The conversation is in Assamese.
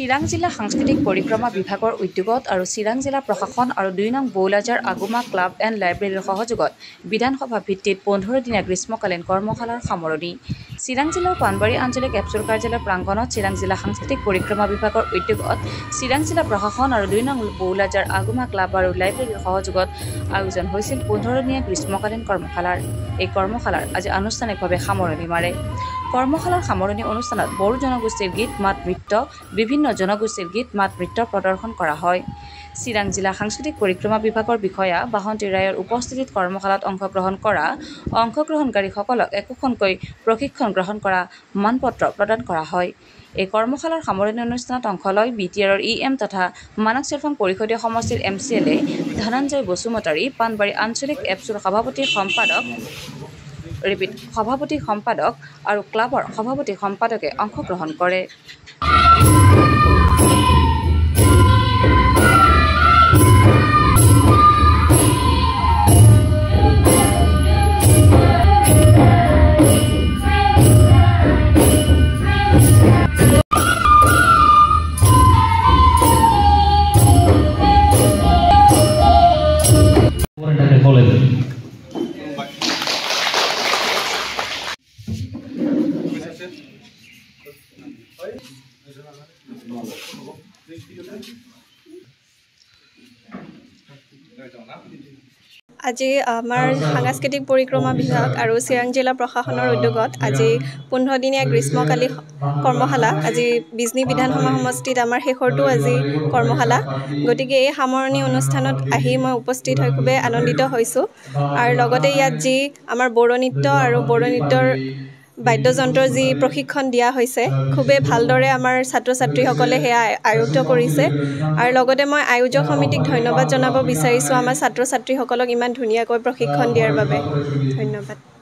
চিৰাং জিলা সাংস্কৃতিক পৰিক্ৰমা বিভাগৰ উদ্যোগত আৰু চিৰাং জিলা প্ৰশাসন আৰু ২ নং বৌলাজাৰ আগুমা ক্লাব এণ্ড লাইব্ৰেৰীৰ সহযোগত বিধানসভা ভিত্তিত ১৫ দিনীয়া গ্ৰীষ্মকালীন কৰ্মশালাৰ সামৰণি। চিৰাং জিলাৰ পানবাৰী আঞ্চলিক এপছুৰ কাৰ্যালয় প্ৰাংগণত চিৰাং জিলা সাংস্কৃতিক পৰিক্ৰমা বিভাগৰ উদ্যোগত চিৰাং জিলা প্ৰশাসন আৰু ২ নং বৌলাজাৰ আগুমা ক্লাব আৰু লাইব্ৰেৰীৰ সহযোগত আয়োজন হৈছিল ১৫ দিনীয়া গ্ৰীষ্মকালীন কৰ্মশালাৰ। এই কৰ্মশালাৰ আজি আনুষ্ঠানিকভাৱে সামৰণি মাৰে। কৰ্মশালাৰ সামৰণি অনুষ্ঠানত বড়ো জনগোষ্ঠীৰ গীত মাত নৃত্য, বিভিন্ন জনগোষ্ঠীৰ গীত মাত নৃত্য প্ৰদৰ্শন কৰা হয়। চিৰাং জিলা সাংস্কৃতিক পৰিক্ৰমা বিভাগৰ বিষয়া বাসন্তী ৰায়ৰ উপস্থিতিত কৰ্মশালাত অংশগ্ৰহণকাৰীসকলক একোখনকৈ প্ৰশিক্ষণ গ্ৰহণ কৰা মানপত্ৰ প্ৰদান কৰা হয়। এই কৰ্মশালাৰ সামৰণি অনুষ্ঠানত অংশ লয় BTR EM তথা মানক চেৰফাং পৰিষদীয় সমষ্টিৰ MCLA ধনঞ্জয় বসুমতাৰী, পানবাৰী আঞ্চলিক এপছুৰ সভাপতি সম্পাদক আৰু ক্লাবৰ সভাপতি সম্পাদকে অংশগ্ৰহণ কৰে। আজি আমাৰ সাংস্কৃতিক পৰিক্ৰমা বিভাগ আৰু চিৰাং জিলা প্ৰশাসনৰ উদ্যোগত আজি ১৫ দিনীয়া গ্ৰীষ্মকালীন কৰ্মশালা আজি বিজনী বিধানসভা সমষ্টিত আমাৰ শেষৰটো আজি কৰ্মশালা। গতিকে এই সামৰণি অনুষ্ঠানত আহি মই উপস্থিত হৈ খুবেই আনন্দিত হৈছোঁ। আৰু লগতে ইয়াত যি আমাৰ বড়ো নৃত্য আৰু বড়ো নৃত্যৰ বাদ্যযন্ত্ৰৰ যি প্ৰশিক্ষণ দিয়া হৈছে, খুবেই ভালদৰে আমাৰ ছাত্ৰ ছাত্ৰীসকলে সেয়া আয়ত্ত কৰিছে। আৰু লগতে মই আয়োজক সমিতিক ধন্যবাদ জনাব বিচাৰিছোঁ আমাৰ ছাত্ৰ ছাত্ৰীসকলক ইমান ধুনীয়াকৈ প্ৰশিক্ষণ দিয়াৰ বাবে। ধন্যবাদ।